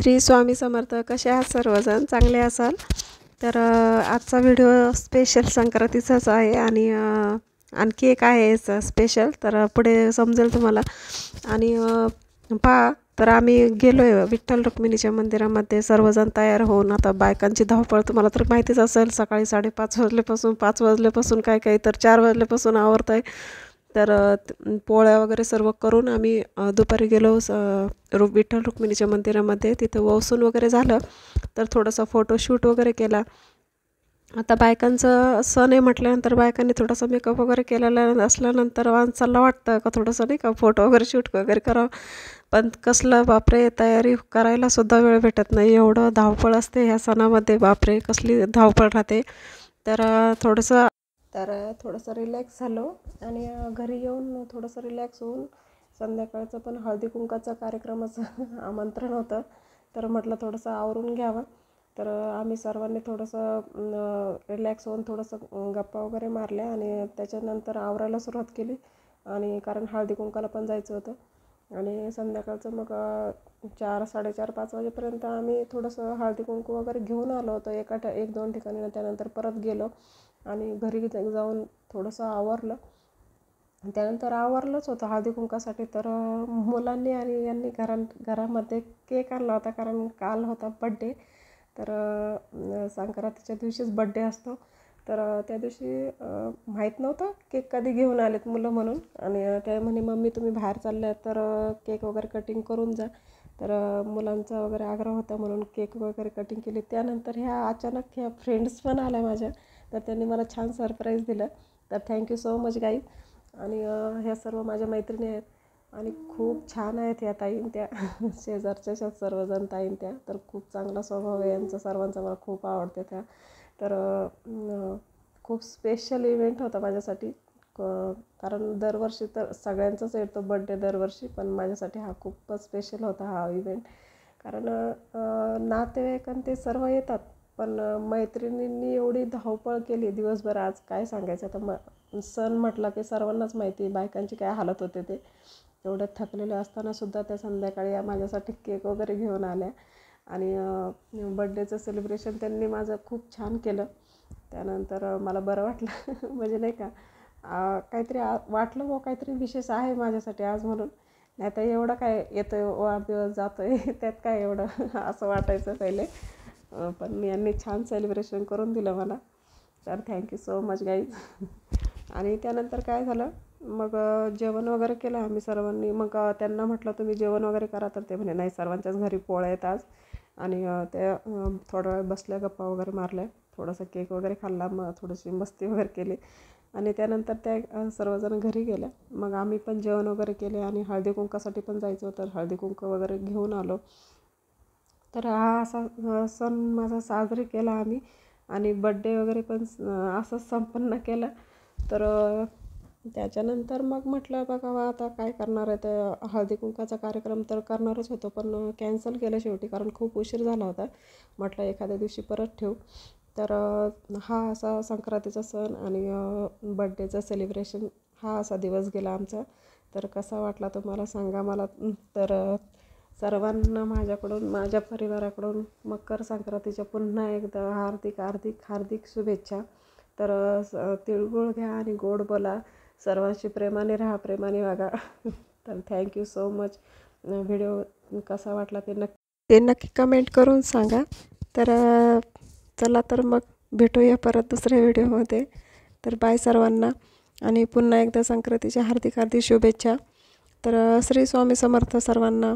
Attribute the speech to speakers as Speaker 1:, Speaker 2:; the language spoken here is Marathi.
Speaker 1: श्री स्वामी समर्थ. कसे आहात सर्वजण? चांगले असाल तर आजचा व्हिडिओ स्पेशल संक्रांतीचाच आहे आणि आणखी एक आहे स्पेशल, तर पुढे समजेल तुम्हाला. आणि पहा, तर आम्ही गेलो आहे विठ्ठल रुक्मिणीच्या मंदिरामध्ये सर्वजण तयार होऊन. आता बायकांची धावपळ तुम्हाला तर माहितीच असेल. सकाळी 5:30 वाजल्यापासून काय काय तर 4 वाजल्यापासून आवरत आहे. तर पोळ्या वगैरे सर्व करून आम्ही दुपारी गेलो विठ्ठल रुक्मिणीच्या मंदिरामध्ये. तिथं वसून वगैरे झालं, तर थोडंसं फोटोशूट वगैरे केला. आता बायकांचं सण आहे म्हटल्यानंतर बायकांनी थोडासा मेकअप वगैरे केलेला असल्यानंतर माणसाला वाटतं का थोडंसं नाही का फोटो वगैरे शूट वगैरे करावं. पण कसलं बापरे, तयारी करायला सुद्धा वेळ भेटत नाही. एवढं धावपळ असते ह्या सणामध्ये. बापरे, कसली धावपळ राहते. तर थोडंसं रिलॅक्स झालो आणि घरी येऊन थोडंसं रिलॅक्स होऊन संध्याकाळचं पण हळदी कुंकाचा कार्यक्रमाचं आमंत्रण होतं. तर म्हटलं थोडंसं आवरून घ्यावं. तर आम्ही सर्वांनी थोडंसं रिलॅक्स होऊन थोडंसं गप्पा वगैरे मारल्या आणि त्याच्यानंतर आवरायला सुरुवात केली. आणि कारण हळदी कुंकाला पण जायचं होतं. आणि संध्याकाळचं मग 4, 4:30, 5 वाजेपर्यंत आम्ही थोडंसं हळदी कुंकू वगैरे घेऊन आलो होतो 1-2 ठिकाणी. त्यानंतर परत गेलो आणि घरी जाऊन थोडंसं आवरलं. त्यानंतर आवरलंच होतं हळदी कुंकासाठी. तर मुलांनी आणि यांनी घरामध्ये केक आणला होता, कारण काल होता बड्डे. तर संक्रांतीच्या दिवशीच बड्डे असतो. तर त्या दिवशी माहीत नव्हतं केक कधी घेऊन आलेत मुलं म्हणून. आणि त्या म्हणे, मम्मी तुम्ही बाहेर चालल्या तर केक वगैरे कटिंग करून जा. तर मुलांचा वगैरे आग्रह होता म्हणून केक वगैरे कटिंग केली. त्यानंतर अचानक ह्या फ्रेंड्स पण आल्या माझ्या. तर त्यांनी मला छान सरप्राईज दिलं. तर थँक्यू सो मच गाईज. आणि ह्या सर्व माझ्या मैत्रिणी आहेत आणि खूप छान आहेत ह्या ताईन. त्या शेजारच्या सर्वजण ताईन त्या. तर खूप चांगला स्वभाव आहे यांचा सर्वांचा, मला खूप आवडते त्या. तर खूप स्पेशल इव्हेंट होता माझ्यासाठी. कारण दरवर्षी तर सगळ्यांचाच येतो बड्डे दरवर्षी, पण माझ्यासाठी हा खूपच स्पेशल होता हा इव्हेंट. कारण नातेवाईक आणि ते सर्व येतात, पण मैत्रिणींनी एवढी धावपळ केली दिवसभर. आज काय सांगायचं, आता सण म्हटलं की सर्वांनाच माहिती बायकांची काय हालत होते ते. एवढ्या थकलेल्या असतानासुद्धा त्या संध्याकाळी माझ्यासाठी केक वगैरे घेऊन आल्या. आणि बड्डेचं सेलिब्रेशन त्यांनी माझं खूप छान केलं. त्यानंतर मला बरं वाटलं म्हणजे नाही का, काहीतरी वाटलं बुवा काहीतरी विशेष आहे माझ्यासाठी आज म्हणून. नाही तर एवढं काय येतो आहे वाढदिवस जातो आहे त्यात काय एवढं असं वाटायचं पहिले. पण यांनी छान सेलिब्रेशन करून दिलं मला. तर थँक्यू सो मच गाईज. आणि त्यानंतर काय झालं, मग जेवण वगैरे केलं आम्ही सर्वांनी. मग त्यांना म्हटलं तुम्ही जेवण वगैरे करा. तर ते म्हणे नाही, सर्वांच्याच घरी पोळ्या आहेत आज. आणि त्या थोडा वेळ बसल्या, गप्पा वगैरे मारल्या, थोडासा केक वगैरे खाल्ला, मग थोडीशी मस्ती वगैरे केली. आणि त्यानंतर त्या सर्वजण घरी गेल्या. मग आम्ही पण जेवण वगैरे केले आणि हळदी कुंकासाठी पण जायचं होतं. हळदी कुंकू वगैरे घेऊन आलो. तर हा असा सण माझा साजरी केला आम्ही. आणि बड्डे वगैरे पण असंच संपन्न केलं. तर त्याच्यानंतर मग म्हटलं बघा आता काय करणार आहे. तर हळदी कुंकाचा कार्यक्रम तर करणारच होतो, पण कॅन्सल केलं शेवटी, कारण खूप उशीर झाला होता. म्हटलं एखाद्या दिवशी परत ठेवू. तर हा असा संक्रांतीचा सण आणि बड्डेचं सेलिब्रेशन हा असा दिवस गेला आमचा. तर कसा वाटला तुम्हाला सांगा मला. तर सर्वांना माझ्याकडून, माझ्या परिवाराकडून मकर संक्रांतीच्या पुन्हा एकदा हार्दिक हार्दिक हार्दिक शुभेच्छा. तर तिळगुळ घ्या आणि गोड बोला. सर्वांशी प्रेमाने राहा, प्रेमाने वागा. तर थँक्यू सो मच. व्हिडिओ कसा वाटला ते नक्की कमेंट करून सांगा. तर चला, तर मग भेटूया परत दुसऱ्या व्हिडिओमध्ये. तर बाय सर्वांना आणि पुन्हा एकदा संक्रांतीच्या हार्दिक हार्दिक शुभेच्छा. तर श्री स्वामी समर्थ सर्वांना.